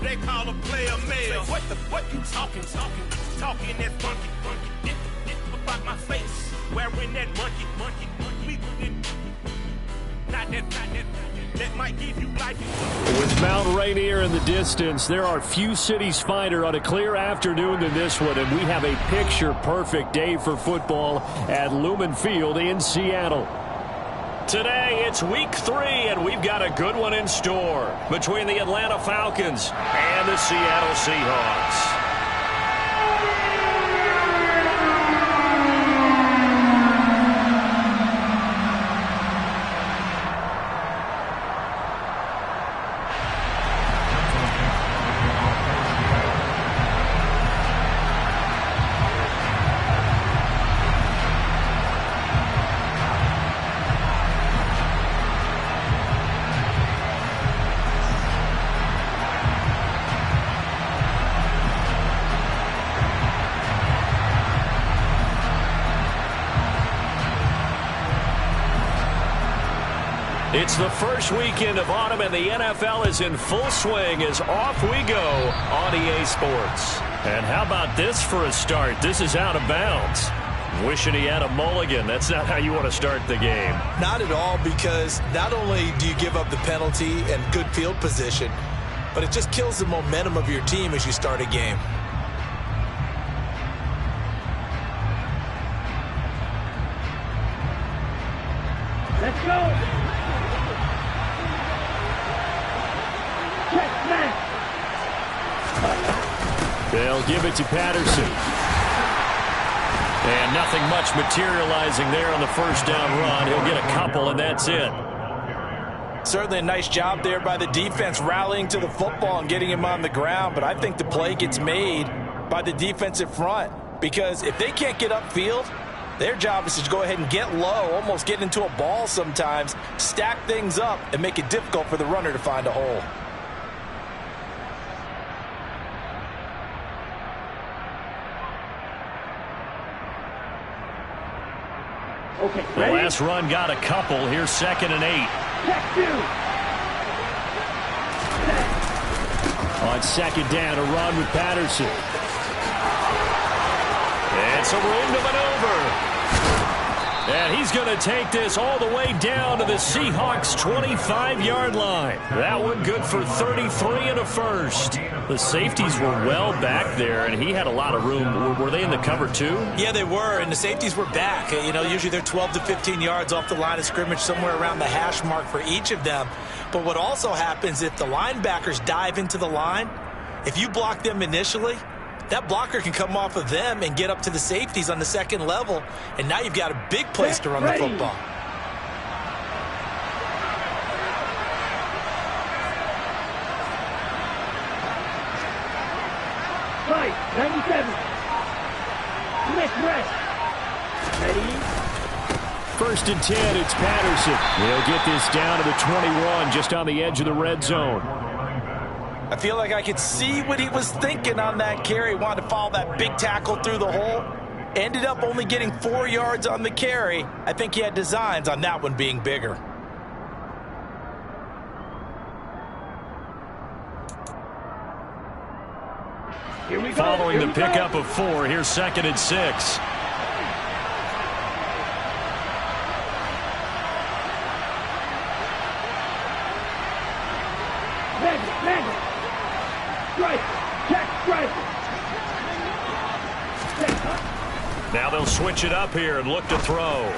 They call a player mayor. What you talking that funky. About my face, wearing that monkey. Not that. That might give you life. With Mount Rainier in the distance, there are few cities finer on a clear afternoon than this one, and we have a picture-perfect day for football at Lumen Field in Seattle. Today, it's week 3, and we've got a good one in store between the Atlanta Falcons and the Seattle Seahawks. It's the first weekend of autumn, and the NFL is in full swing as off we go on EA Sports. And how about this for a start? This is out of bounds. Wishing he had a mulligan. That's not how you want to start the game. Not at all, because not only do you give up the penalty and good field position, but it just kills the momentum of your team as you start a game. Let's go! They'll give it to Patterson. And nothing much materializing there on the first down run. He'll get a couple, and that's it. Certainly a nice job there by the defense rallying to the football and getting him on the ground, but I think the play gets made by the defensive front, because if they can't get upfield, their job is to go ahead and get low, almost get into a ball sometimes, stack things up, and make it difficult for the runner to find a hole. Okay, the last run got a couple. Here's 2nd and 8. Check 2. On 2nd down, a run with Patterson. It's a room to maneuver. And he's going to take this all the way down to the Seahawks' 25-yard line. That one good for 33 and a first. The safeties were well back there, and he had a lot of room. Were they in the cover too? Yeah, they were, and the safeties were back. You know, usually they're 12 to 15 yards off the line of scrimmage, somewhere around the hash mark for each of them. But what also happens if the linebackers dive into the line, if you block them initially, that blocker can come off of them and get up to the safeties on the second level, and now you've got a big place to run the football. Right, 97. Next rest. Ready? 1st and 10, it's Patterson. He'll get this down to the 21, just on the edge of the red zone. I feel like I could see what he was thinking on that carry. Wanted to follow that big tackle through the hole. Ended up only getting 4 yards on the carry. I think he had designs on that one being bigger. Here we go. Following the pickup of 4, here's 2nd and 6. Now they'll switch it up here and look to throw.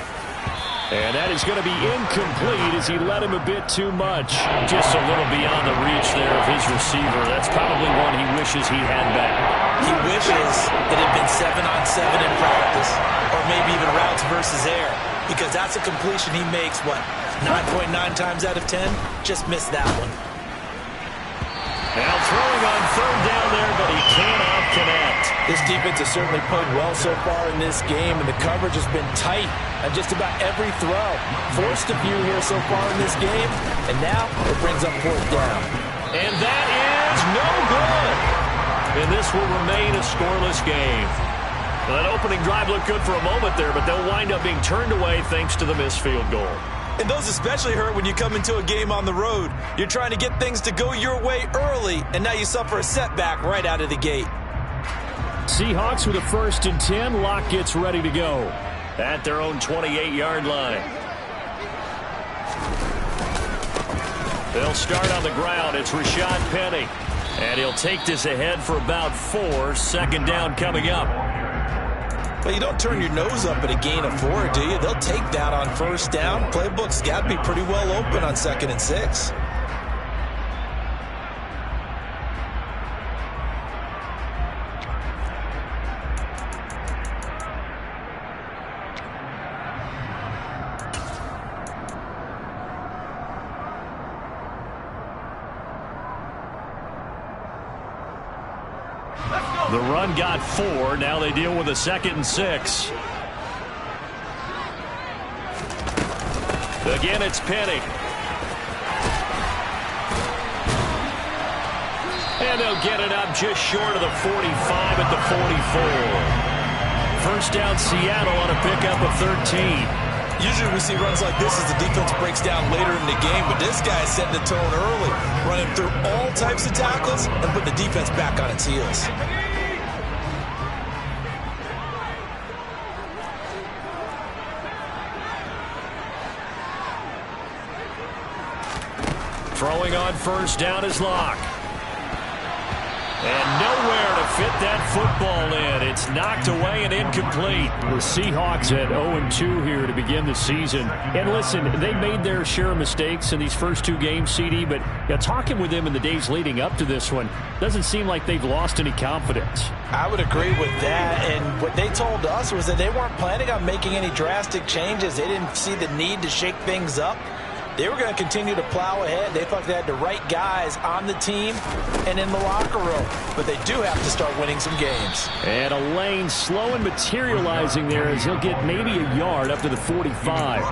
And that is going to be incomplete as he led him a bit too much. Just a little beyond the reach there of his receiver. That's probably one he wishes he had back. He wishes it had been 7-on-7 in practice, or maybe even routes versus air, because that's a completion he makes, what, 9.9 times out of 10? Just missed that one. Now throwing on 3rd down there, but he cannot connect. This defense has certainly played well so far in this game, and the coverage has been tight on just about every throw. Forced a few here so far in this game, and now it brings up 4th down. And that is no good. And this will remain a scoreless game. Well, that opening drive looked good for a moment there, but they'll wind up being turned away thanks to the missed field goal. And those especially hurt when you come into a game on the road. You're trying to get things to go your way early, and now you suffer a setback right out of the gate. Seahawks with a 1st and 10. Locke gets ready to go at their own 28-yard line. They'll start on the ground. It's Rashad Penny. And he'll take this ahead for about 4. 2nd down coming up. Well, you don't turn your nose up at a gain of 4, do you? They'll take that on 1st down. Playbook's got to be pretty well open on 2nd and 6. The run got 4. Now they deal with a 2nd and 6. Again, it's Penny. And they'll get it up just short of the 45 at the 44. 1st down, Seattle on a pickup of 13. Usually we see runs like this as the defense breaks down later in the game, but this guy is setting the tone early, running through all types of tackles and putting the defense back on its heels. Throwing on 1st down is Locke. And nowhere to fit that football in. It's knocked away and incomplete. The Seahawks at 0-2 here to begin the season. And listen, they made their share of mistakes in these first 2 games, CD, but talking with them in the days leading up to this one, doesn't seem like they've lost any confidence. I would agree with that, and what they told us was that they weren't planning on making any drastic changes. They didn't see the need to shake things up. They were going to continue to plow ahead. They thought they had the right guys on the team and in the locker room. But they do have to start winning some games. And a lane slow and materializing there as he'll get maybe a yard up to the 45.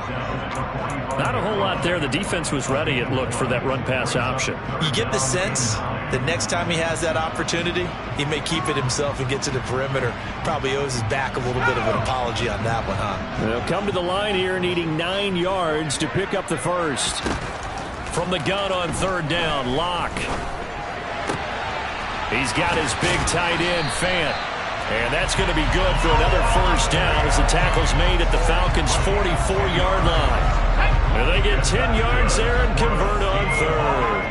Not a whole lot there. The defense was ready, it looked, for that run-pass option. You get the sense that next time he has that opportunity, he may keep it himself and get to the perimeter. Probably owes his back a little bit of an apology on that one, huh? They'll come to the line here needing 9 yards to pick up the 1st. From the gun on 3rd down, Locke. He's got his big tight end, Fant. And that's going to be good for another 1st down as the tackle's made at the Falcons' 44-yard line. And they get 10 yards there and convert on 3rd.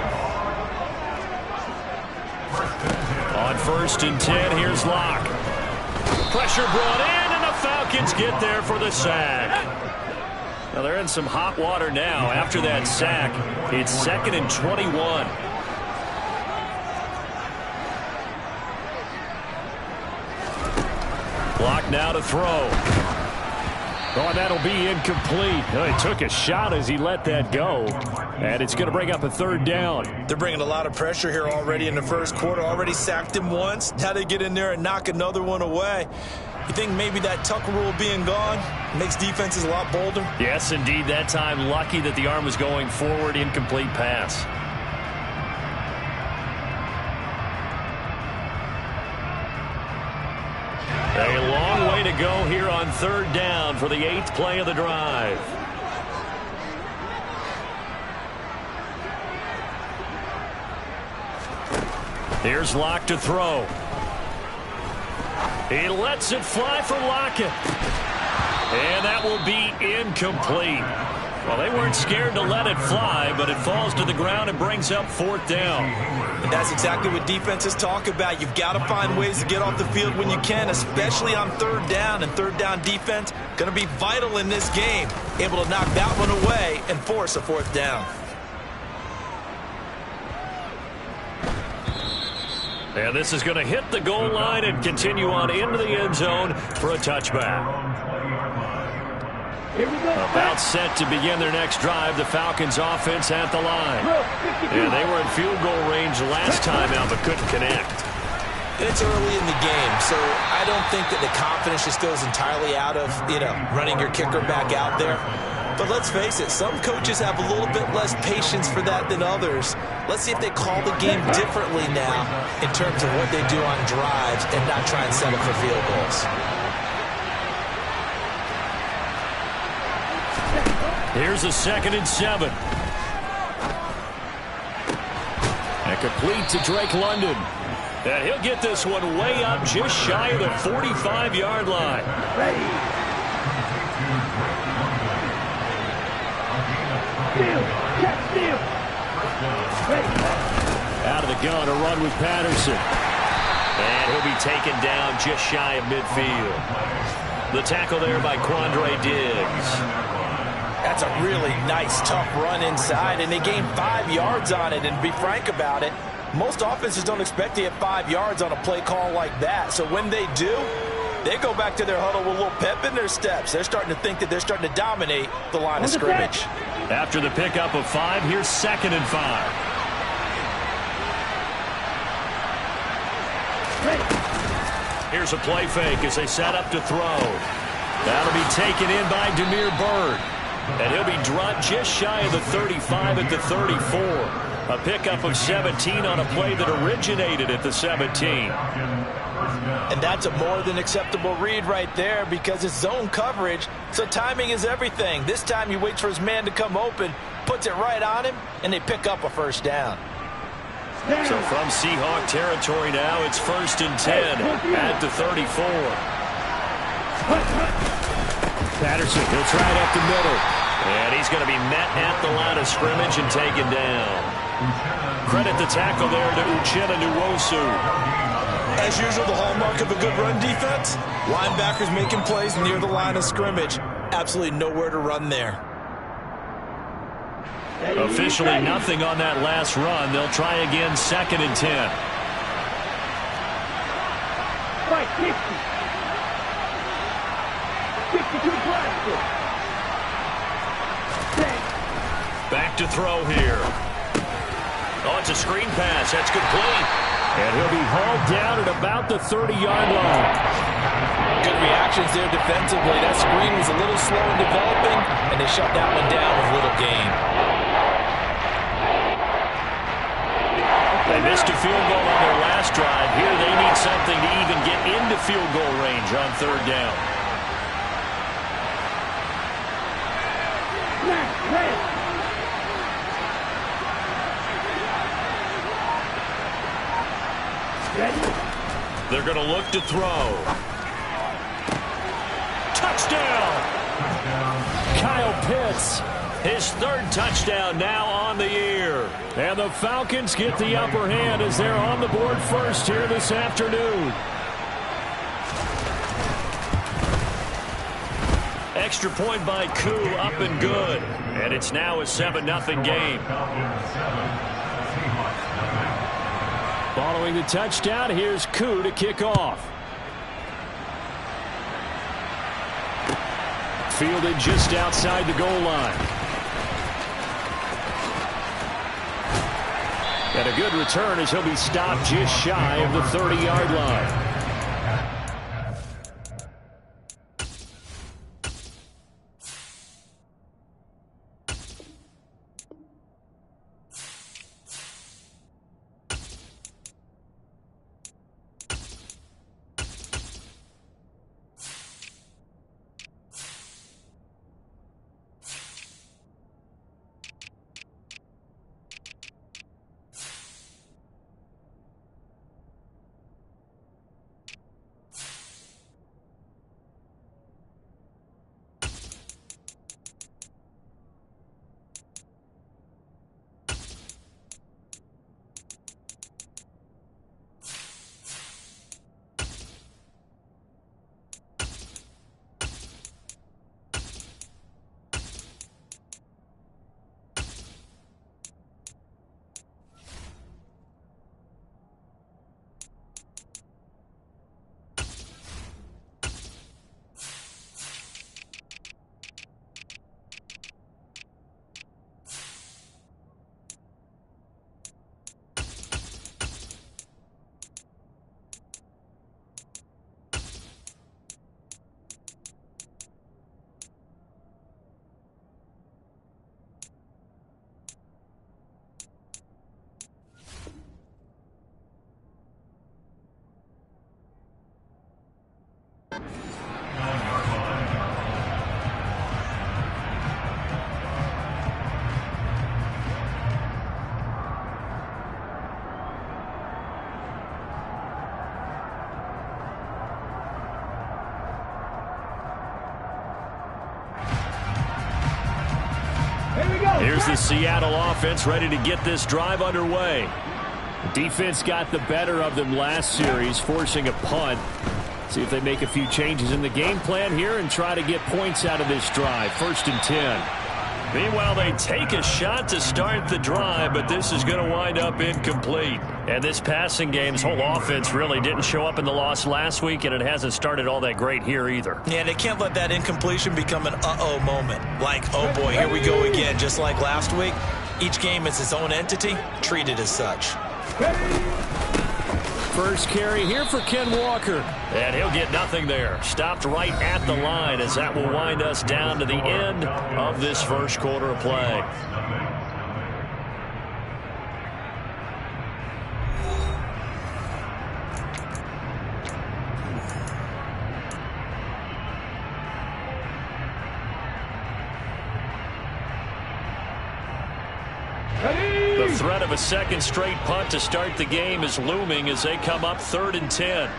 On 1st and 10, here's Locke. Pressure brought in, and the Falcons get there for the sack. Now they're in some hot water now after that sack. It's 2nd and 21. Locke now to throw. Oh, and that'll be incomplete. Oh, he took a shot as he let that go. And it's going to bring up a 3rd down. They're bringing a lot of pressure here already in the 1st quarter. Already sacked him once. Now they get in there and knock another one away. You think maybe that Tucker rule being gone makes defenses a lot bolder? Yes, indeed. That time, lucky that the arm was going forward. Incomplete pass. A long way to go here on 3rd down for the 8th play of the drive. Here's Locke to throw. He lets it fly for Lockett. And that will be incomplete. Well, they weren't scared to let it fly, but it falls to the ground and brings up 4th down. And that's exactly what defenses talk about. You've got to find ways to get off the field when you can, especially on 3rd down. And 3rd down defense going to be vital in this game. Able to knock that one away and force a 4th down. And this is going to hit the goal line and continue on into the end zone for a touchback. Here we go. About set to begin their next drive. The Falcons offense at the line. And they were in field goal range last time out, but couldn't connect. And it's early in the game, so I don't think that the confidence just goes entirely out of, running your kicker back out there. But let's face it, some coaches have a little bit less patience for that than others. Let's see if they call the game differently now in terms of what they do on drives and not try and settle for field goals. Here's a 2nd and 7. And complete to Drake London. And he'll get this one way up just shy of the 45-yard line. Out of the gun, a run with Patterson. And he'll be taken down just shy of midfield. The tackle there by Quandre Diggs. That's a really nice, tough run inside, and they gained 5 yards on it. And to be frank about it, most offenses don't expect to get 5 yards on a play call like that. So when they do, they go back to their huddle with a little pep in their steps. They're starting to think that they're starting to dominate the line of scrimmage. After the pickup of 5, here's 2nd and 5. Here's a play fake as they set up to throw. That'll be taken in by Damiere Byrd. And he'll be dropped just shy of the 35 at the 34. A pickup of 17 on a play that originated at the 17. And that's a more than acceptable read right there because it's zone coverage, so timing is everything. This time he waits for his man to come open, puts it right on him, and they pick up a first down. So from Seahawk territory now, it's 1st and 10 at the 34. Patterson, he'll try it up the middle. And he's going to be met at the line of scrimmage and taken down. Credit the tackle there to Uchenna Nwosu. As usual, the hallmark of a good run defense, linebackers making plays near the line of scrimmage. Absolutely nowhere to run there. Officially nothing on that last run. They'll try again 2nd and 10. Back to throw here. Oh, it's a screen pass. That's complete. And he'll be hauled down at about the 30-yard line. Good reactions there defensively. That screen was a little slow in developing, and they shut that one down with little gain. They missed a field goal on their last drive. Here they need something to even get into field goal range on 3rd down. They're going to look to throw. Touchdown! Kyle Pitts, his 3rd touchdown now on the year. And the Falcons get the upper hand as they're on the board first here this afternoon. Extra point by Koo, up and good. And it's now a 7-0 game. Following the touchdown, here's Koo to kick off. Fielded just outside the goal line. And a good return as he'll be stopped just shy of the 30-yard line. comes the Seattle offense ready to get this drive underway. The defense got the better of them last series, forcing a punt. See if they make a few changes in the game plan here and try to get points out of this drive. 1st and 10. Meanwhile, they take a shot to start the drive, but this is going to wind up incomplete. And this passing game's whole offense really didn't show up in the loss last week, and it hasn't started all that great here either. Yeah, they can't let that incompletion become an uh-oh moment. Like, oh boy, here we go again, just like last week. Each game is its own entity, treated as such. First carry here for Ken Walker. And he'll get nothing there. Stopped right at the line as that will wind us down to the end of this first quarter of play. The threat of a second straight punt to start the game is looming as they come up 3rd and 10.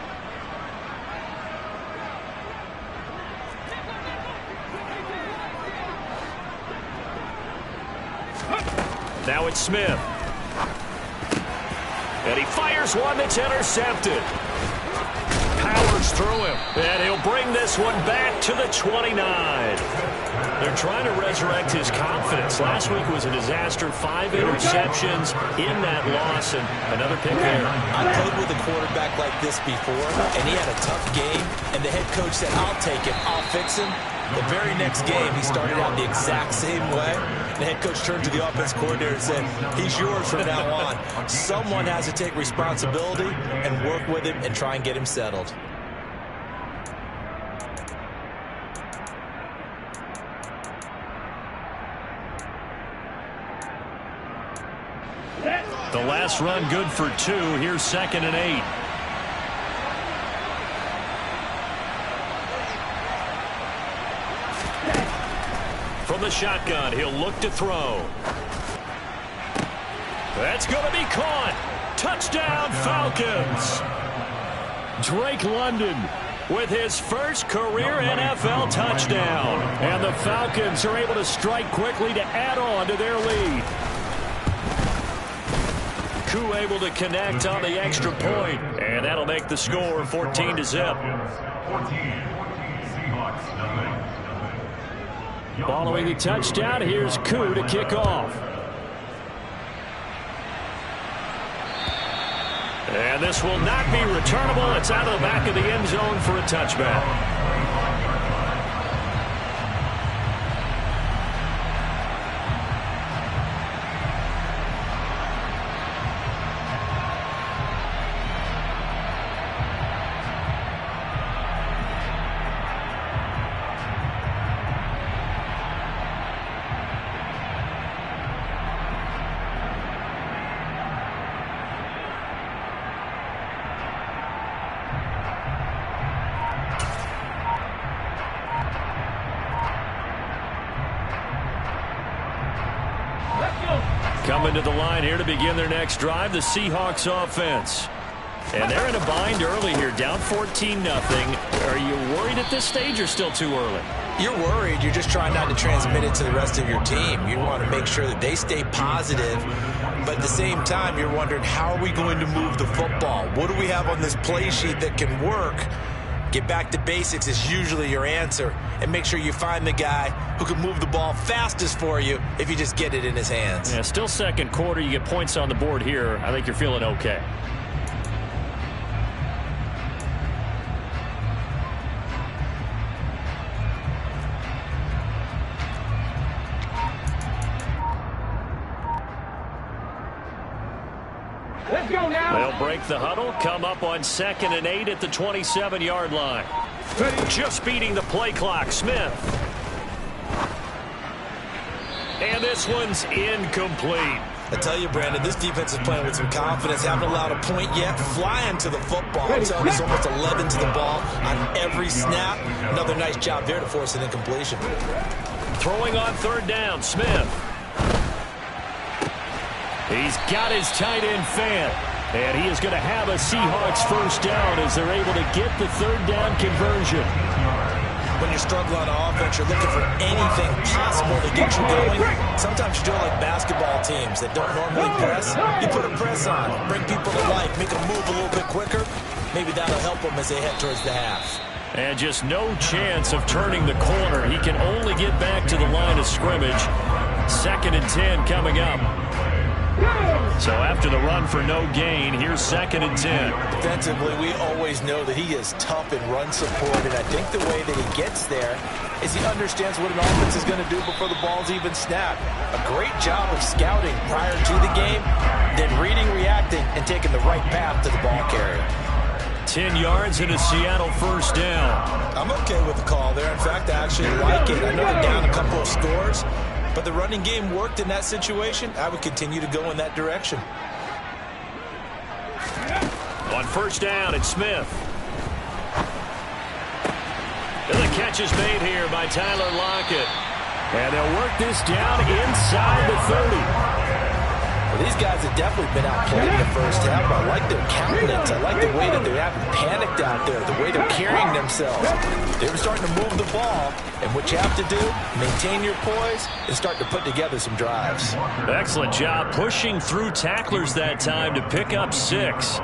Now it's Smith. And he fires one that's intercepted. Powers through him. And he'll bring this one back to the 29. They're trying to resurrect his confidence. Last week was a disaster. 5 interceptions in that loss, and another pick there. I played with a quarterback like this before, and he had a tough game, and the head coach said, I'll take him, I'll fix him. The very next game, he started out the exact same way. The head coach turned to the offense coordinator and said, he's yours from now on. Someone has to take responsibility and work with him and try and get him settled. The last run good for 2. Here's 2nd and 8. From the shotgun, he'll look to throw. That's going to be caught. Touchdown, Falcons. Drake London with his first career NFL touchdown. And the Falcons are able to strike quickly to add on to their lead. Koo able to connect on the extra point, and that'll make the score 14-0. Following the touchdown, here's Koo to kick off. And this will not be returnable. It's out of the back of the end zone for a touchback. Coming to the line here to begin their next drive, the Seahawks offense. And they're in a bind early here, down 14-0. Are you worried at this stage or still too early? You're worried. You're just trying not to transmit it to the rest of your team. You want to make sure that they stay positive. But at the same time, you're wondering, how are we going to move the football? What do we have on this play sheet that can work? Get back to basics is usually your answer. And make sure you find the guy who can move the ball fastest for you if you just get it in his hands. Yeah, still second quarter. You get points on the board here. I think you're feeling okay. Let's go now. They'll break the huddle, come up on 2nd and 8 at the 27-yard line. Just beating the play clock, Smith. And this one's incomplete. I tell you, Brandon, this defense is playing with some confidence. Haven't allowed a point yet. Flying to the football. I'm telling you, it's almost 11 to the ball on every snap. Another nice job there to force an incompletion. Throwing on 3rd down, Smith. He's got his tight end fan. And he is going to have a Seahawks first down as they're able to get the 3rd down conversion. when you struggle on offense, you're looking for anything possible to get you going. Sometimes you do it like basketball teams that don't normally press. You put a press on, bring people to life, make them move a little bit quicker. Maybe that'll help them as they head towards the half. And just no chance of turning the corner. He can only get back to the line of scrimmage. 2nd and 10 coming up. So after the run for no gain, here's 2nd and 10. Defensively, we always know that he is tough in run support, and I think the way that he gets there is he understands what an offense is going to do before the ball's even snapped. A great job of scouting prior to the game, then reading, reacting, and taking the right path to the ball carrier. 10 yards and a Seattle first down. I'm okay with the call there. In fact, I actually like it. I know they're down a couple of scores, but the running game worked in that situation. I would continue to go in that direction. On first down, it's Smith. And the catch is made here by Tyler Lockett. And they'll work this down inside the 30. Well, these guys have definitely been outplayed in the first half. I like their countenance. I like the way that they haven't panicked out there, the way they're carrying themselves. They're starting to move the ball, and what you have to do, maintain your poise and start to put together some drives. Excellent job pushing through tacklers that time to pick up 6.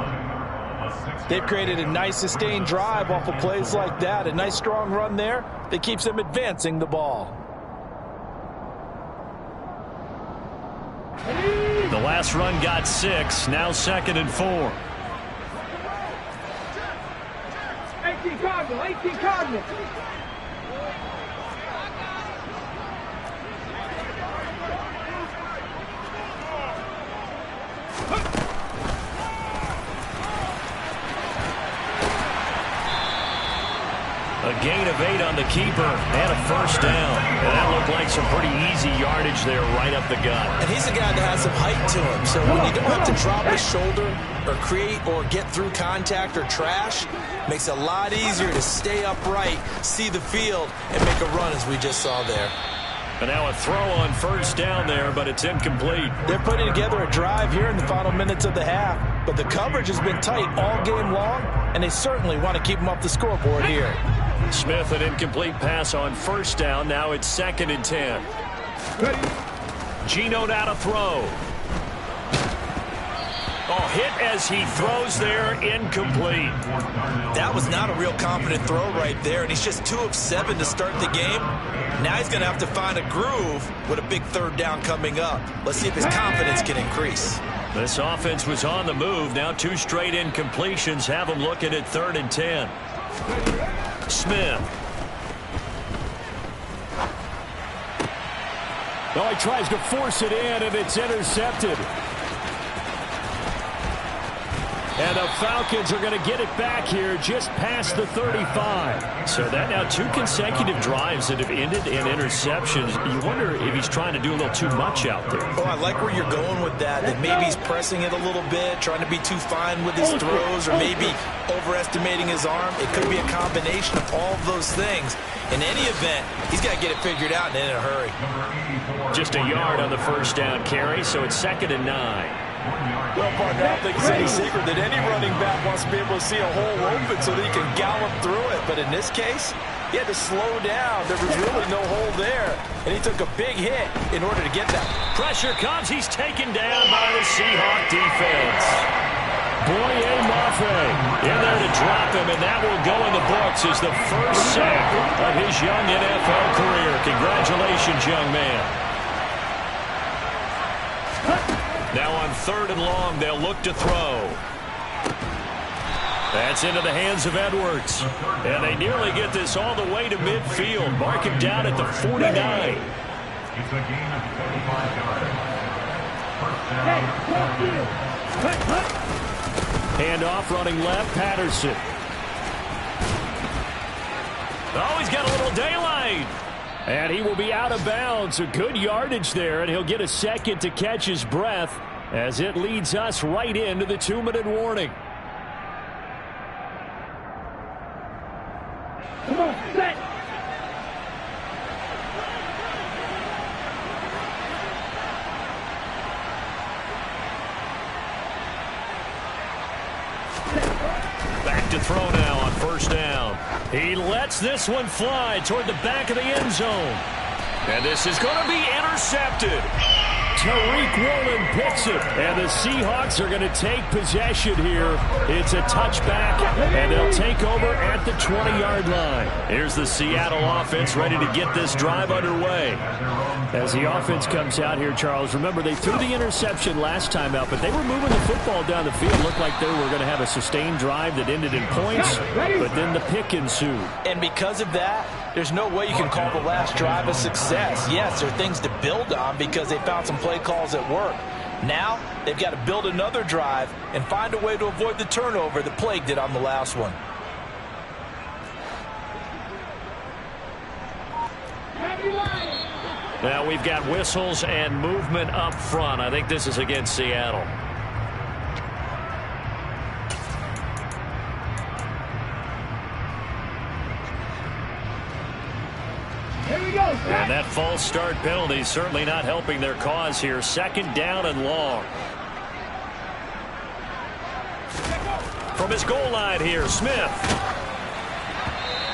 They've created a nice sustained drive off of plays like that. A nice strong run there that keeps them advancing the ball. The last run got 6. Now 2nd and 4. 18 Cardinal, 18 Cardinal. A gain of 8 on the keeper and a first down. And that looked like some pretty easy yardage there right up the gut. And he's a guy that has some height to him. So when you don't have to drop his shoulder or create or get through contact or trash, makes it a lot easier to stay upright, see the field, and make a run as we just saw there. And now a throw on first down there, but it's incomplete. They're putting together a drive here in the final minutes of the half, but the coverage has been tight all game long, and they certainly want to keep them off the scoreboard here. Smith, an incomplete pass on first down. Now it's 2nd and 10. Geno now to throw. Oh, hit as he throws there, incomplete. That was not a real confident throw right there, and he's just 2 of 7 to start the game. Now he's going to have to find a groove with a big 3rd down coming up. Let's see if his confidence can increase. This offense was on the move. Now 2 straight incompletions have him looking at 3rd and 10. Smith. Oh, he tries to force it in, and it's intercepted. And the Falcons are going to get it back here just past the 35. So that now 2 consecutive drives that have ended in interceptions. You wonder if he's trying to do a little too much out there. Oh, I like where you're going with that. That maybe he's pressing it a little bit, trying to be too fine with his throws, or maybe overestimating his arm. It could be a combination of all of those things. In any event, he's got to get it figured out and in a hurry. Just a yard on the first down carry, so it's 2nd and 9. Well, partner, I don't think it's any secret that any running back wants to be able to see a hole open so that he can gallop through it. But in this case, he had to slow down. There was really no hole there, and he took a big hit in order to get that. Pressure comes. He's taken down by the Seahawks defense. Boye Mafe in there to drop him, and that will go in the books as the first sack of his young NFL career. Congratulations, young man. Now on 3rd and long, they'll look to throw. That's into the hands of Edwards. And they nearly get this all the way to midfield. Mark him down at the 49. It's a gain of 25 yards. First down. Handoff running left, Patterson. Oh, he's got a little daylight. And he will be out of bounds. A good yardage there, and he'll get a second to catch his breath as it leads us right into the 2-minute warning. Come on, set. Back to throw now on first down. He lets this one fly toward the back of the end zone. And this is going to be intercepted. Tariq Woolen picks it, and the Seahawks are going to take possession here. It's a touchback, and they'll take over at the 20-yard line. Here's the Seattle offense ready to get this drive underway. As the offense comes out here, Charles, remember they threw the interception last time out, but they were moving the football down the field. Looked like they were going to have a sustained drive that ended in points, but then the pick ensued. And because of that, there's no way you can call the last drive a success. Yes, there are things to build on because they found some play calls that work. Now, they've got to build another drive and find a way to avoid the turnover that plagued it on the last one. Now we've got whistles and movement up front. I think this is against Seattle. And that false start penalty is certainly not helping their cause here. Second down and long. From his goal line here, Smith.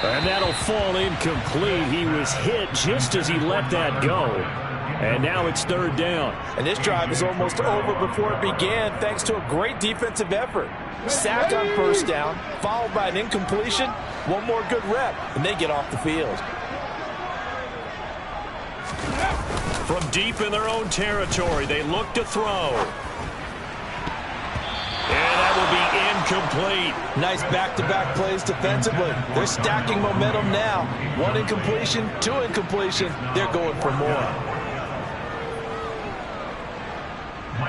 And that'll fall incomplete. He was hit just as he let that go. And now it's third down. And this drive is almost over before it began thanks to a great defensive effort. Sack on first down, followed by an incompletion. One more good rep, and they get off the field. From deep in their own territory, they look to throw. And that will be incomplete. Nice back-to-back plays defensively. They're stacking momentum now. One incompletion, two incompletion. They're going for more.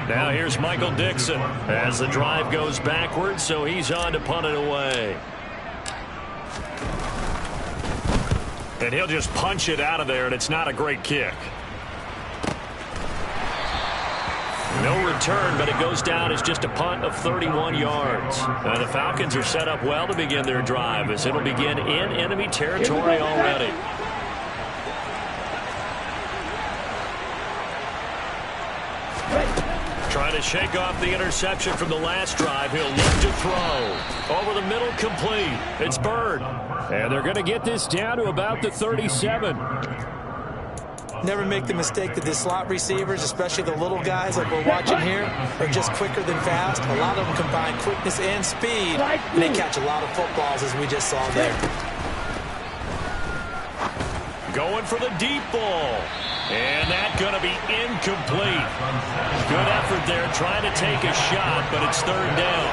Now here's Michael Dixon as the drive goes backwards, so he's on to punt it away. And he'll just punch it out of there, and it's not a great kick. No return, but it goes down as just a punt of 31 yards. The Falcons are set up well to begin their drive as it'll begin in enemy territory already. Trying to shake off the interception from the last drive. He'll look to throw. Over the middle, complete. It's Bird. And they're going to get this down to about the 37. Never make the mistake that the slot receivers, especially the little guys like we're watching here, are just quicker than fast. A lot of them combine quickness and speed, and they catch a lot of footballs, as we just saw there. Going for the deep ball. And that's going to be incomplete. Good effort there trying to take a shot, but it's third down.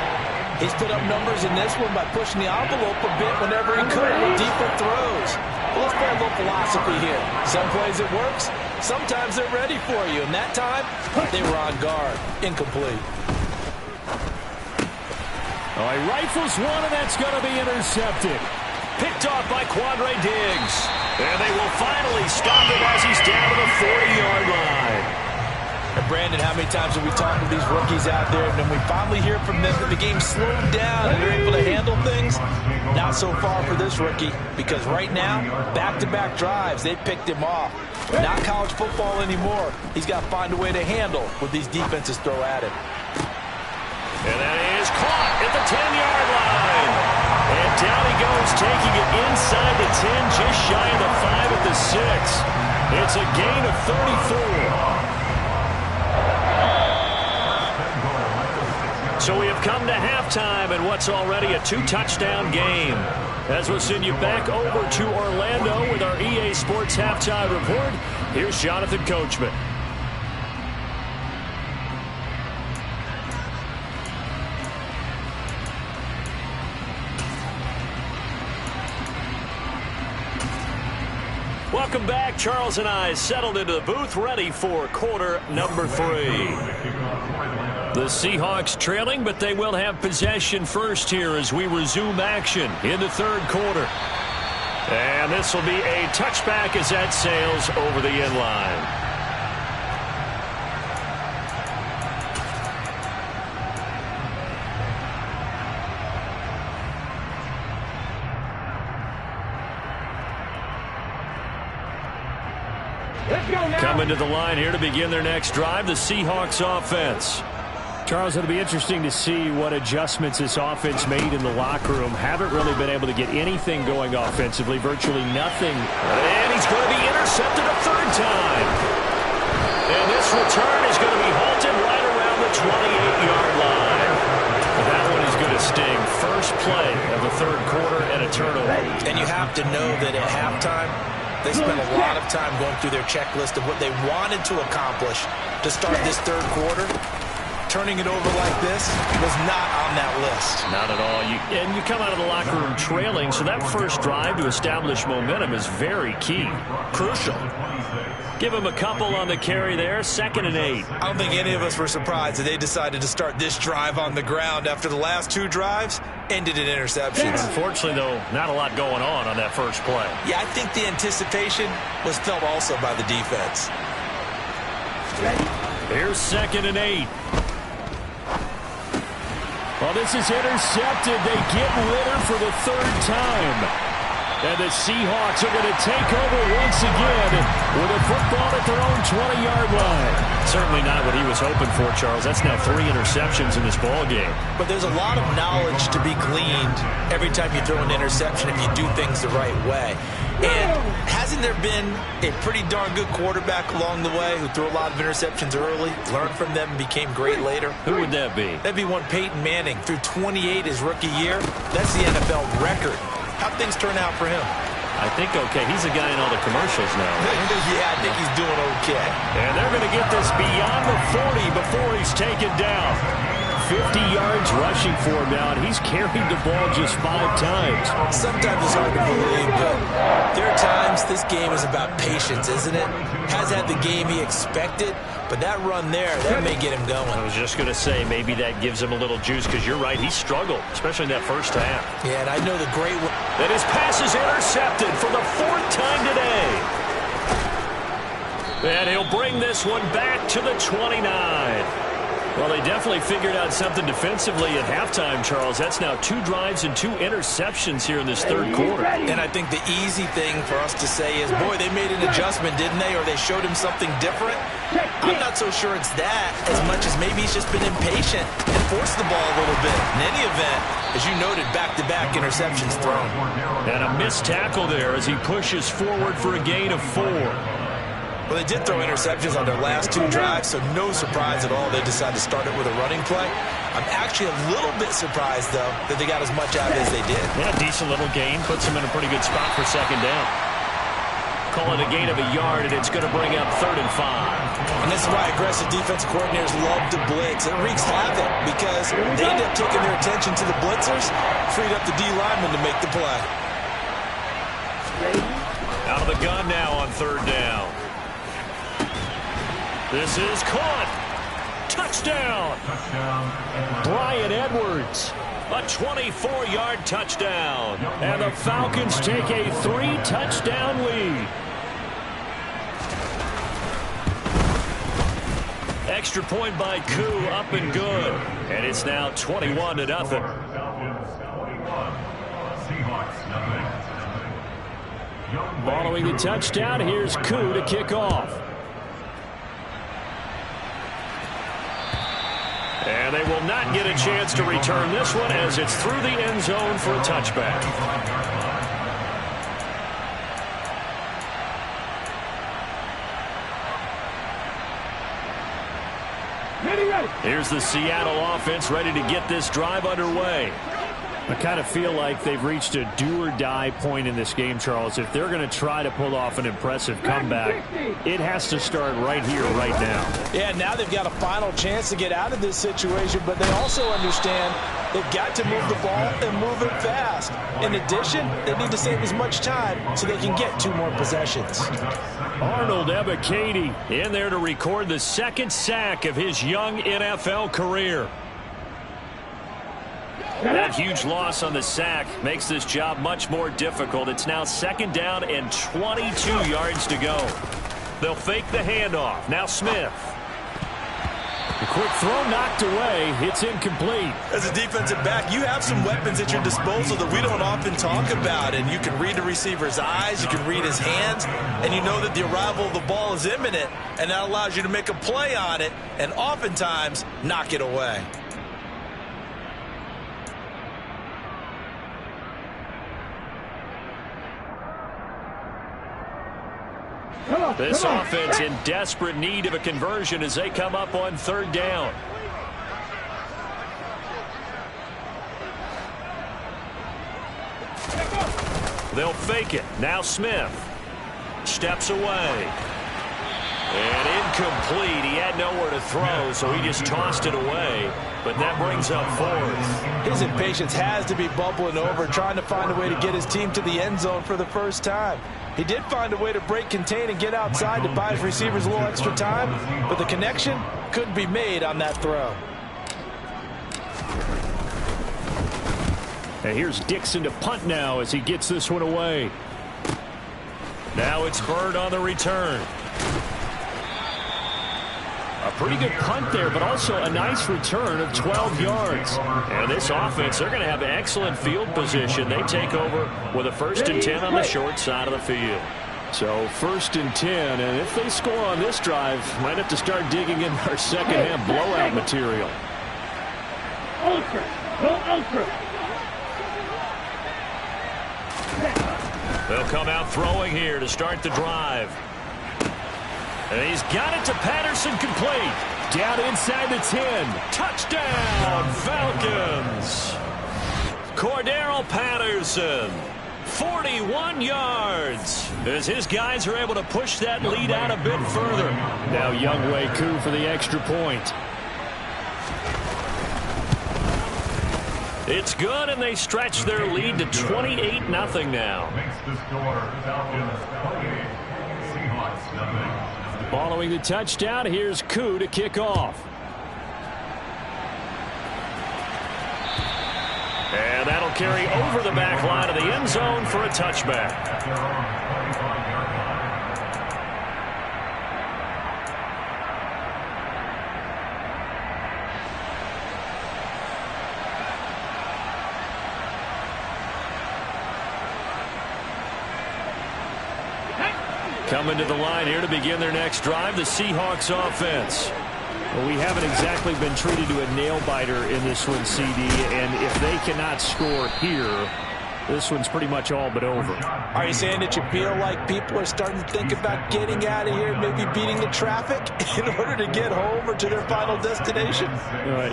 He's put up numbers in this one by pushing the envelope a bit whenever he could with deeper throws. Well, let's play a little philosophy here. Some plays it works, sometimes they're ready for you. And that time, they were on guard. Incomplete. Oh, he rifles one, and that's going to be intercepted. Picked off by Quandre Diggs. And they will finally stop him as he's down to the 40-yard line. And Brandon, how many times have we talked with these rookies out there, and then we finally hear from them that the game slowed down and they're able to handle things? Not so far for this rookie, because right now, back-to-back drives, they picked him off. Not college football anymore. He's got to find a way to handle what these defenses throw at him. And that is caught at the 10-yard line. And down he goes, taking it inside the 10, just shy of the 5 at the 6. It's a gain of 34. So we have come to halftime in what's already a 2-touchdown game. As we'll send you back over to Orlando with our EA Sports Halftime Report, here's Jonathan Coachman. Welcome back. Charles and I settled into the booth, ready for quarter number 3. The Seahawks trailing, but they will have possession first here as we resume action in the third quarter. And this will be a touchback as that sails over the end line. Coming to the line here to begin their next drive, the Seahawks offense. Charles, it'll be interesting to see what adjustments this offense made in the locker room. Haven't really been able to get anything going offensively, virtually nothing. And he's going to be intercepted a third time. And this return is going to be halted right around the 28-yard line. That one is going to sting. First play of the third quarter and a turnover. And you have to know that at halftime, they spent a lot of time going through their checklist of what they wanted to accomplish to start this third quarter. Turning it over like this was not on that list. Not at all. And you come out of the locker room trailing, so that first drive to establish momentum is very key. Crucial. Give him a couple on the carry there, 2nd and 8. I don't think any of us were surprised that they decided to start this drive on the ground after the last 2 drives ended in interceptions. Unfortunately, though, not a lot going on that first play. Yeah, I think the anticipation was felt also by the defense. Here's 2nd and 8. Well, this is intercepted. They get Ritter for the 3rd time. And the Seahawks are going to take over once again with a football at their own 20-yard line. Certainly not what he was hoping for, Charles. That's now 3 interceptions in this ball game. But there's a lot of knowledge to be gleaned every time you throw an interception if you do things the right way. And hasn't there been a pretty darn good quarterback along the way who threw a lot of interceptions early, learned from them, and became great later? Who would that be? That'd be one Peyton Manning. Threw 28 his rookie year. That's the NFL record. How'd things turn out for him? I think okay. He's a guy in all the commercials now. Yeah, I think he's doing okay. And they're going to get this beyond the 40 before he's taken down. 50 yards rushing for him now, and he's carried the ball just 5 times. Sometimes it's hard to believe, but there are times this game is about patience, isn't it? Has had the game he expected, but that run there, that may get him going. I was just going to say, maybe that gives him a little juice, because you're right, he struggled, especially in that first half. Yeah, and I know the great one. And his pass is intercepted for the 4th time today. And he'll bring this one back to the 29. Well, they definitely figured out something defensively at halftime, Charles. That's now 2 drives and 2 interceptions here in this third quarter. And I think the easy thing for us to say is, boy, they made an adjustment, didn't they? Or they showed him something different. I'm not so sure it's that as much as maybe he's just been impatient and forced the ball a little bit. In any event, as you noted, back-to-back interceptions thrown. And a missed tackle there as he pushes forward for a gain of 4. Well, they did throw interceptions on their last 2 drives, so no surprise at all they decided to start it with a running play. I'm actually a little bit surprised, though, that they got as much out of it as they did. Yeah, decent little gain. Puts them in a pretty good spot for 2nd down. Call it a gain of a yard, and it's going to bring up 3rd and 5. And this is why aggressive defensive coordinators love to blitz. It wreaks havoc because they end up taking their attention to the blitzers, freed up the D lineman to make the play. Out of the gun now on 3rd down. This is caught. Touchdown. Brian Edwards. A 24-yard touchdown. And the Falcons take a 3-touchdown lead. Extra point by Koo, up and good. And it's now 21-0. Following the touchdown, here's Koo to kick off. And they will not get a chance to return this one as it's through the end zone for a touchback. Here's the Seattle offense ready to get this drive underway. I kind of feel like they've reached a do-or-die point in this game, Charles. If they're going to try to pull off an impressive comeback, it has to start right here, right now. Yeah, now they've got a final chance to get out of this situation, but they also understand they've got to move the ball and move it fast. In addition, they need to save as much time so they can get 2 more possessions. Arnold Ebiketie in there to record the 2nd sack of his young NFL career. That huge loss on the sack makes this job much more difficult. It's now 2nd down and 22 yards to go. They'll fake the handoff. Now Smith. The quick throw knocked away. It's incomplete. As a defensive back, you have some weapons at your disposal that we don't often talk about. And you can read the receiver's eyes, you can read his hands, and you know that the arrival of the ball is imminent. And that allows you to make a play on it and oftentimes knock it away. This offense in desperate need of a conversion as they come up on third down. They'll fake it. Now Smith steps away. And incomplete. He had nowhere to throw, so he just tossed it away. But that brings up fourth. His impatience has to be bubbling over, trying to find a way to get his team to the end zone for the first time. He did find a way to break contain and get outside to buy his receivers a little extra time, but the connection couldn't be made on that throw. And here's Dixon to punt now as he gets this one away. Now it's Bird on the return. A pretty good punt there, but also a nice return of 12 yards. And this offense, they're going to have excellent field position. They take over with a 1st and 10 on the short side of the field. So 1st and 10, and if they score on this drive, might have to start digging in our second half blowout material. Ultra. Go ultra. They'll come out throwing here to start the drive. And he's got it to Patterson, complete. Down inside the 10. Touchdown, Falcons. Cordero Patterson, 41 yards. As his guys are able to push that lead out a bit further. Now Younghoe Koo for the extra point. It's good, and they stretch their lead to 28-0 now. Makes the score Falcons 28, Seahawks nothing. Following the touchdown, here's Koo to kick off. And that'll carry over the back line of the end zone for a touchback. At their own 25-yard line. Coming to the line here to begin their next drive, the Seahawks offense. Well, we haven't exactly been treated to a nail-biter in this one, CD, and if they cannot score here, this one's pretty much all but over. Are you saying that you feel like people are starting to think about getting out of here, maybe beating the traffic in order to get home or to their final destination?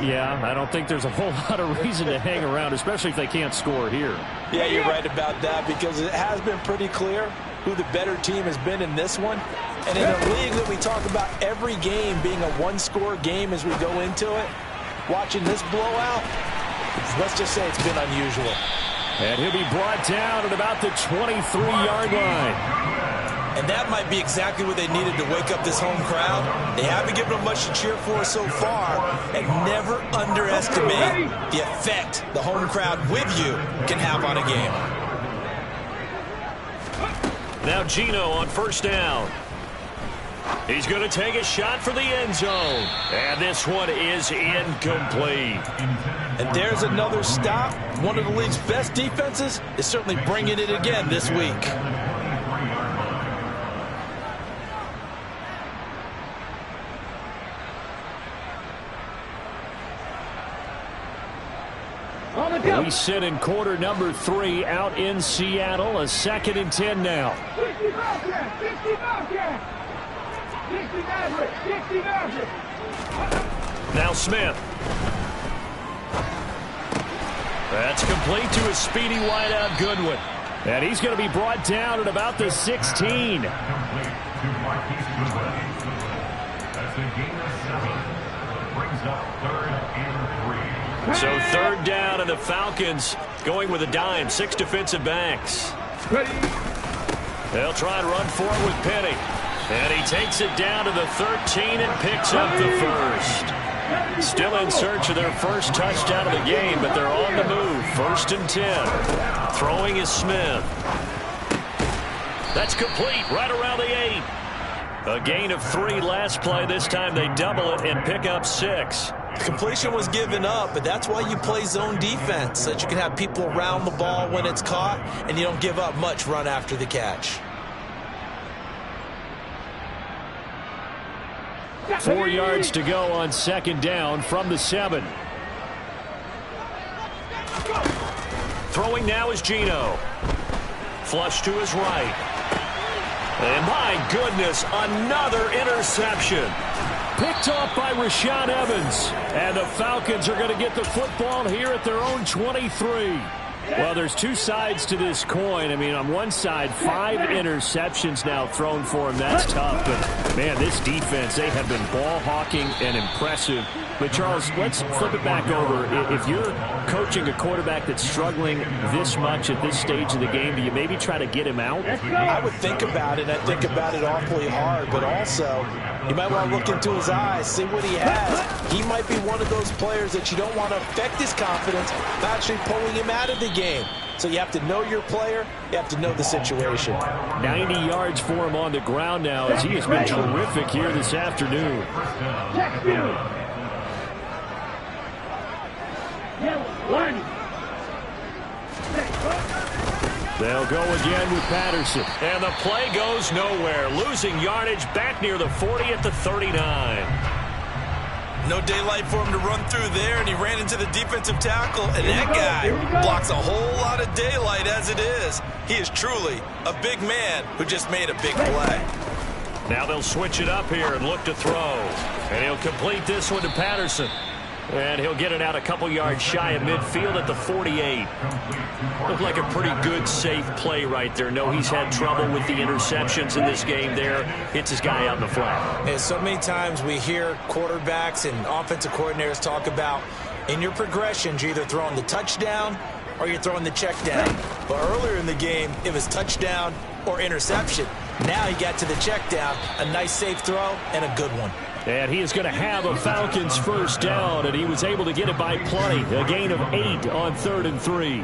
Yeah, I don't think there's a whole lot of reason to hang around, especially if they can't score here. Yeah, you're right about that, because it has been pretty clear who the better team has been in this one. And in a league that we talk about every game being a one-score game as we go into it, watching this blowout, let's just say it's been unusual. And he'll be brought down at about the 23-yard line. And that might be exactly what they needed to wake up this home crowd. They haven't given them much to cheer for so far, and never underestimate the effect the home crowd with you can have on a game. Now Gino on 1st down. He's going to take a shot for the end zone. And this one is incomplete. And there's another stop. One of the league's best defenses is certainly bringing it again this week. We sit in quarter number 3 out in Seattle. A 2nd and 10 now. Now Smith. That's complete to a speedy wideout Goodwin. And he's going to be brought down at about the 16. So 3rd down, and the Falcons going with a dime. 6 defensive backs. They'll try and run forward with Penny. And he takes it down to the 13 and picks up the first. Still in search of their first touchdown of the game, but they're on the move. 1st and 10. Throwing is Smith. That's complete right around the 8. A gain of 3 last play. This time they double it and pick up 6. The completion was given up, but that's why you play zone defense, so that you can have people around the ball when it's caught, and you don't give up much run after the catch. 4 yards to go on 2nd down from the 7. Throwing now is Geno. Flush to his right. And my goodness, another interception. Picked off by Rashaan Evans. And the Falcons are going to get the football here at their own 23. Well, there's 2 sides to this coin. I mean, on one side, 5 interceptions now thrown for him. That's tough. But, man, this defense, they have been ball hawking and impressive. But, Charles, let's flip it back over. If you're coaching a quarterback that's struggling this much at this stage of the game, do you maybe try to get him out? I would think about it. I think about it awfully hard. But also, you might want to look into his eyes, see what he has. He might be one of those players that you don't want to affect his confidence by actually pulling him out of the game. So you have to know your player. You have to know the situation. 90 yards for him on the ground now as he has been terrific here this afternoon. They'll go again with Patterson. And the play goes nowhere. Losing yardage back near the 40 at the 39. No daylight for him to run through there, and he ran into the defensive tackle, and that guy blocks a whole lot of daylight as it is. He is truly a big man who just made a big play. Now they'll switch it up here and look to throw. And he'll complete this one to Patterson. And he'll get it out a couple yards shy of midfield at the 48. Looked like a pretty good, safe play right there. No, he's had trouble with the interceptions in this game there. Hits his guy out in the flat. And so many times we hear quarterbacks and offensive coordinators talk about in your progressions, you're either throwing the touchdown or you're throwing the check down. But earlier in the game, it was touchdown or interception. Now he got to the check down, a nice safe throw, and a good one. And he is going to have a Falcons first down, and he was able to get it by plenty. A gain of 8 on 3rd and 3.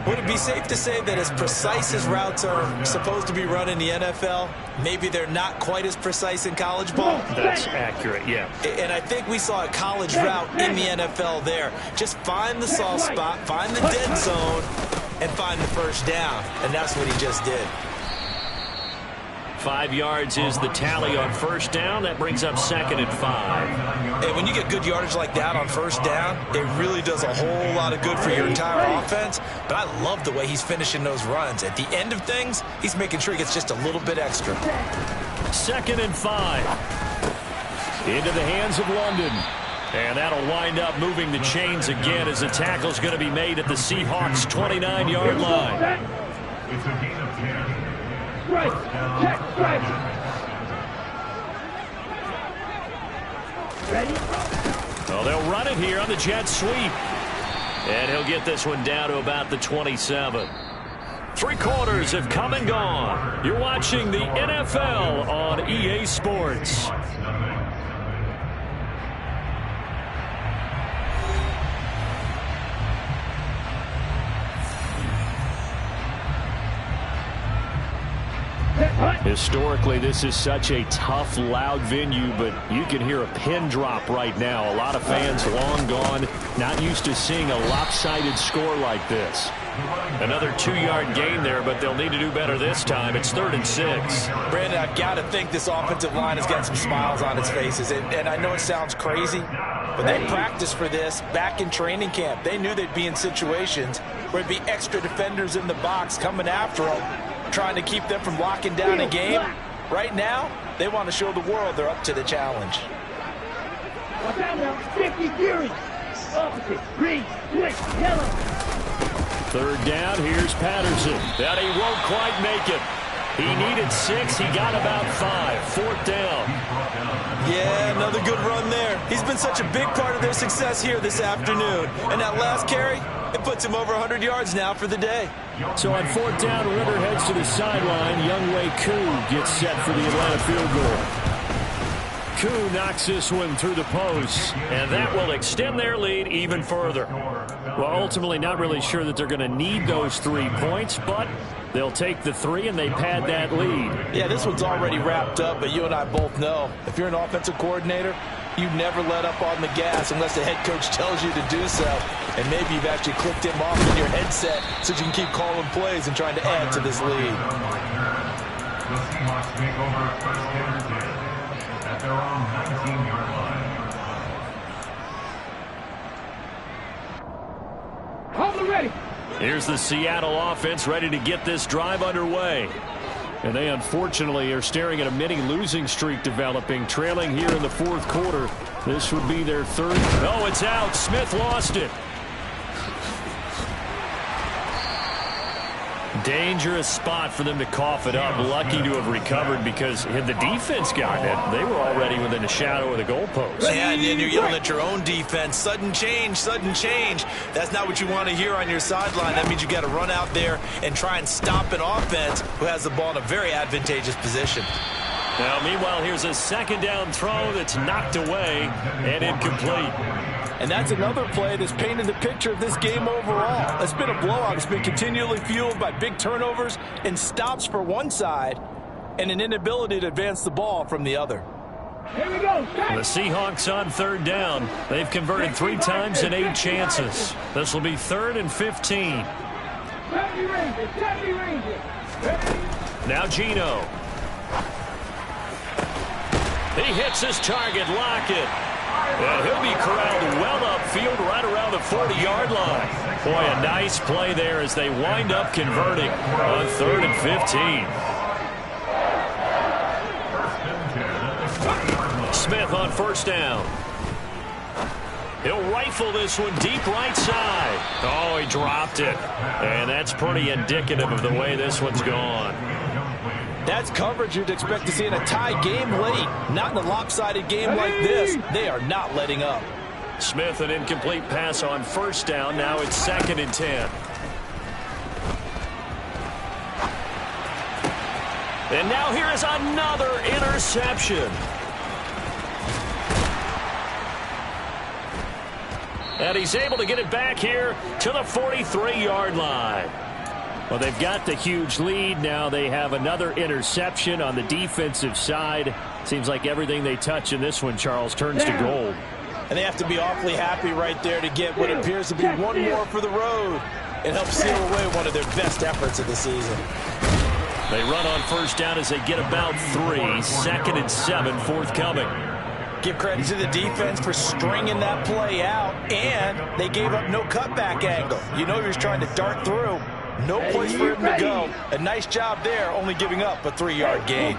Would it be safe to say that as precise as routes are supposed to be run in the NFL, maybe they're not quite as precise in college ball? That's accurate, yeah. And I think we saw a college route in the NFL there. Just find the soft spot, find the dead zone, and find the first down. And that's what he just did. 5 yards is the tally on first down. That brings up 2nd and 5. And when you get good yardage like that on first down, it really does a whole lot of good for your entire offense. But I love the way he's finishing those runs. At the end of things, he's making sure he gets just a little bit extra. 2nd and 5. Into the hands of London. And that'll wind up moving the chains again as the tackle's going to be made at the Seahawks' 29-yard line. It's a gain of 10. Strike. Check. Strike. Ready? Well, they'll run it here on the jet sweep. And he'll get this one down to about the 27. 3 quarters have come and gone. You're watching the NFL on EA Sports. Historically, this is such a tough, loud venue, but you can hear a pin drop right now. A lot of fans long gone, not used to seeing a lopsided score like this. Another 2-yard gain there, but they'll need to do better this time. It's 3rd and 6. Brandon, I've got to think this offensive line has got some smiles on its faces. And I know it sounds crazy, but they practiced for this back in training camp. They knew they'd be in situations where there'd be extra defenders in the box coming after them, trying to keep them from locking down a game. Right now, they want to show the world they're up to the challenge. 50 fury. Opposite. Green. Switch. Yellow. 3rd down. Here's Patterson. That he won't quite make it. He needed 6. He got about 5. 4th down. Yeah, another good run there. He's been such a big part of their success here this afternoon. And that last carry, it puts him over 100 yards now for the day. So on 4th down, Ritter heads to the sideline. Younghoe Koo gets set for the Atlanta field goal. Koo knocks this one through the post, and that will extend their lead even further. Well, ultimately not really sure that they're going to need those 3 points, but they'll take the 3 and they pad that lead. Yeah, this one's already wrapped up, but you and I both know if you're an offensive coordinator, you never let up on the gas unless the head coach tells you to do so. And maybe you've actually clicked him off in your headset so you can keep calling plays and trying to add to this lead. The Seahawks take over first and 10 at their own 19-yard line. Hold it ready. Here's the Seattle offense ready to get this drive underway. And they unfortunately are staring at a mini losing streak developing, trailing here in the 4th quarter. This would be their 3rd. Oh, it's out. Smith lost it. Dangerous spot for them to cough it up. Lucky to have recovered because had the defense gotten it, they were already within a shadow of the goalpost. Yeah, and you're yelling at your own defense. Sudden change, sudden change. That's not what you want to hear on your sideline. That means you got to run out there and try and stop an offense who has the ball in a very advantageous position. Now, meanwhile, here's a 2nd down throw that's knocked away and incomplete. And that's another play that's painted the picture of this game overall. It's been a blowout. It's been continually fueled by big turnovers and stops for one side and an inability to advance the ball from the other. Here we go. The Seahawks on 3rd down. They've converted 3 times in 8 chances. This will be 3rd and 15. Now Gino. He hits his target, Lockett. And he'll be corralled well upfield right around the 40-yard line. Boy, a nice play there as they wind up converting on 3rd and 15. Smith on 1st down. He'll rifle this one deep right side. Oh, he dropped it. And that's pretty indicative of the way this one's gone. That's coverage you'd expect to see in a tie game late. Not in a lopsided game like this. They are not letting up. Smith, an incomplete pass on 1st down. Now it's 2nd and 10. And now here is another interception. And he's able to get it back here to the 43-yard line. Well, they've got the huge lead. Now they have another interception on the defensive side. Seems like everything they touch in this one, Charles, turns to gold. And they have to be awfully happy right there to get what appears to be one more for the road and help seal away one of their best efforts of the season. They run on 1st down as they get about 3. 2nd and 7 forthcoming. Give credit to the defense for stringing that play out, and they gave up no cutback angle. You know he was trying to dart through. No place for him to go. A nice job there, only giving up a 3-yard gain.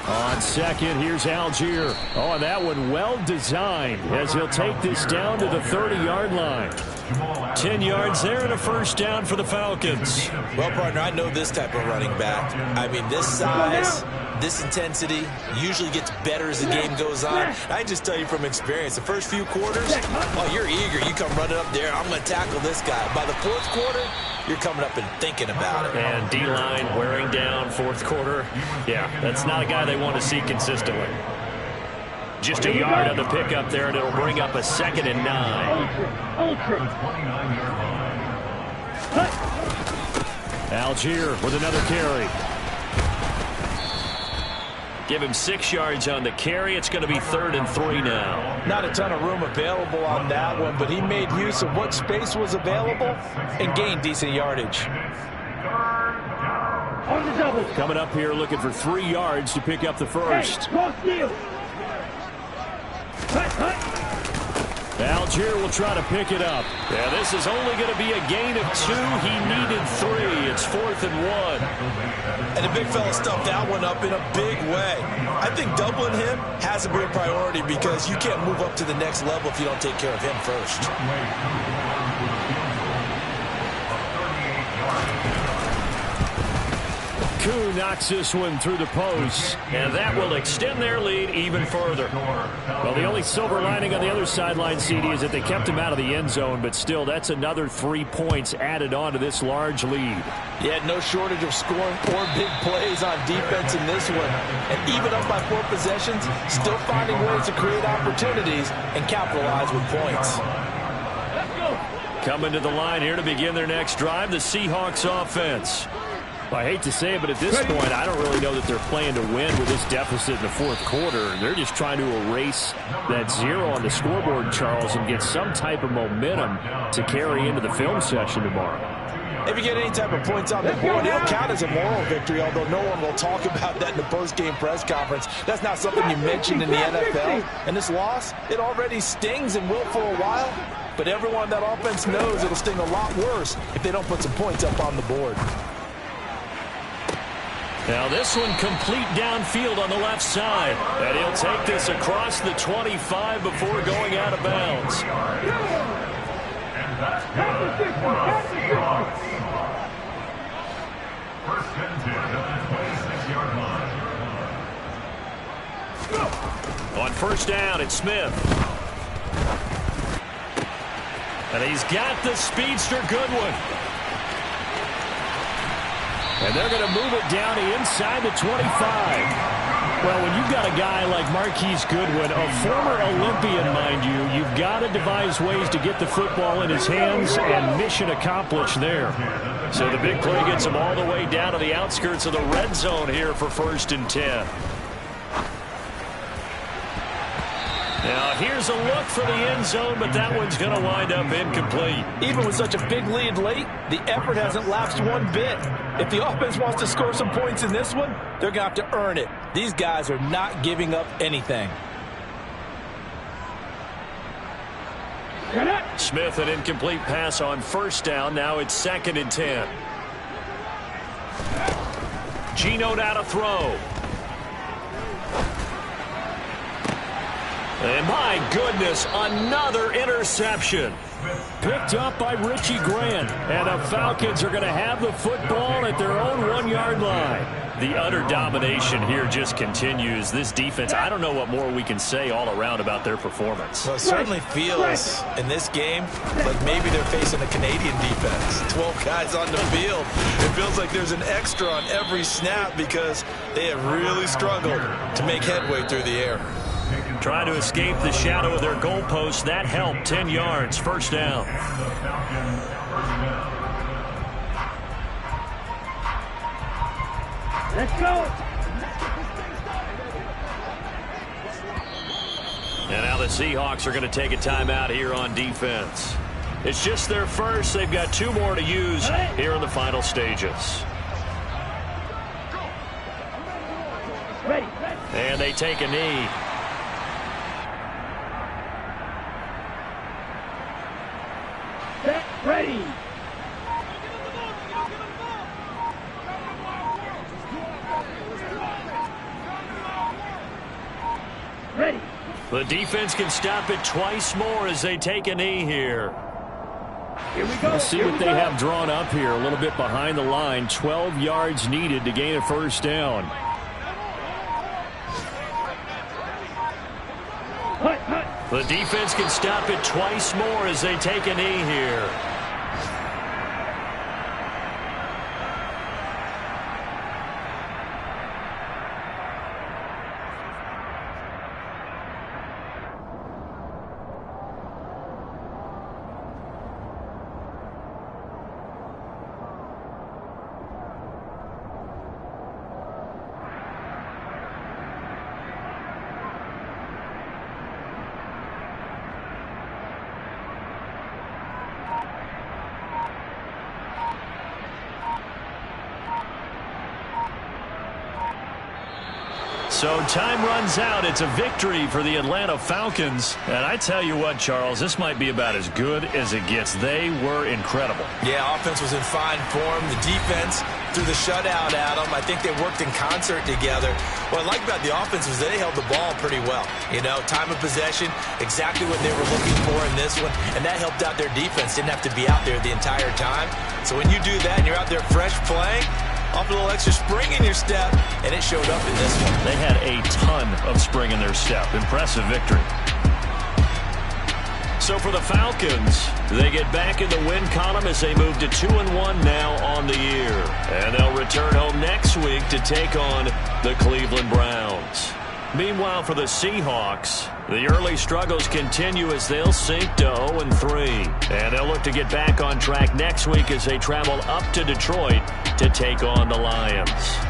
On 2nd, here's Algier. Oh, and that one well designed as he'll take this down to the 30-yard line. 10 yards there and a 1st down for the Falcons. Well, partner, I know this type of running back. I mean, this size, this intensity usually gets better as the game goes on. I just tell you from experience, the first few quarters, oh, you're eager. You come running up there, I'm going to tackle this guy. By the 4th quarter, you're coming up and thinking about it. And D-line wearing down 4th quarter. Yeah, that's not a guy they want to see consistently. Just a yard on the pickup there, and it'll bring up a 2nd and 9. Algier with another carry. Give him 6 yards on the carry. It's going to be 3rd and 3 now. Not a ton of room available on that one, but he made use of what space was available and gained decent yardage. Coming up here looking for 3 yards to pick up the 1st. Algier will try to pick it up. Yeah, this is only going to be a gain of 2. He needed 3. It's 4th and 1. And the big fella stuffed that one up in a big way. I think doubling him has to be a priority because you can't move up to the next level if you don't take care of him first. Koo knocks this one through the post, and that will extend their lead even further. Well, the only silver lining on the other sideline, CD, is that they kept him out of the end zone, but still, that's another 3 points added on to this large lead. Yeah, no shortage of scoring or big plays on defense in this one. And even up by 4 possessions, still finding ways to create opportunities and capitalize with points. Coming to the line here to begin their next drive, the Seahawks offense. I hate to say it, but at this point, I don't really know that they're playing to win with this deficit in the fourth quarter. They're just trying to erase that 0 on the scoreboard, Charles, and get some type of momentum to carry into the film session tomorrow. If you get any type of points on the board, it'll count as a moral victory, although no one will talk about that in the post-game press conference. That's not something you mentioned in the NFL. And this loss, it already stings and will for a while, but everyone in that offense knows it'll sting a lot worse if they don't put some points up on the board. Now this one complete downfield on the left side. And he'll take this across the 25 before going out of bounds. And that's good for the Seahawks. First and 10 at the 26-yard line. On first down, it's Smith. And he's got the speedster Goodwin. And they're going to move it down to inside the 25. Well, when you've got a guy like Marquise Goodwin, a former Olympian, mind you, you've got to devise ways to get the football in his hands, and mission accomplished there. So the big play gets him all the way down to the outskirts of the red zone here for first and 10. Now, here's a look for the end zone, but that one's going to wind up incomplete. Even with such a big lead late, the effort hasn't lapsed one bit. If the offense wants to score some points in this one, they're going to have to earn it. These guys are not giving up anything. Smith, an incomplete pass on first down. Now it's second and 10. Geno now to throw. And my goodness, another interception. Picked up by Richie Grant. And the Falcons are going to have the football at their own 1-yard line. The utter domination here just continues. This defense, I don't know what more we can say all around about their performance. Well, it certainly feels in this game like maybe they're facing a Canadian defense. 12 guys on the field. It feels like there's an extra on every snap because they have really struggled to make headway through the air. Trying to escape the shadow of their goalpost. That helped. 10 yards. First down. Let's go. And now the Seahawks are going to take a timeout here on defense. It's just their first. They've got 2 more to use here in the final stages. Ready. And they take a knee. Set. Ready. Ready. The defense can stop it twice more as they take a knee here. Here we go. Let's see what they have drawn up here. A little bit behind the line. 12 yards needed to gain a first down. Hut, hut. The defense can stop it twice more as they take a knee here. So time runs out. It's a victory for the Atlanta Falcons. And I tell you what, Charles, this might be about as good as it gets. They were incredible. Yeah, offense was in fine form. The defense threw the shutout at them. I think they worked in concert together. What I like about the offense was they held the ball pretty well. You know, time of possession, exactly what they were looking for in this one. And that helped out their defense. Didn't have to be out there the entire time. So when you do that and you're out there fresh playing, Off a little extra spring in your step, and it showed up in this one. They had a ton of spring in their step. Impressive victory. So for the Falcons, they get back in the win column as they move to 2-1 now on the year. And they'll return home next week to take on the Cleveland Browns. Meanwhile, for the Seahawks, the early struggles continue as they'll sink to 0-3. And they'll look to get back on track next week as they travel up to Detroit to take on the Lions.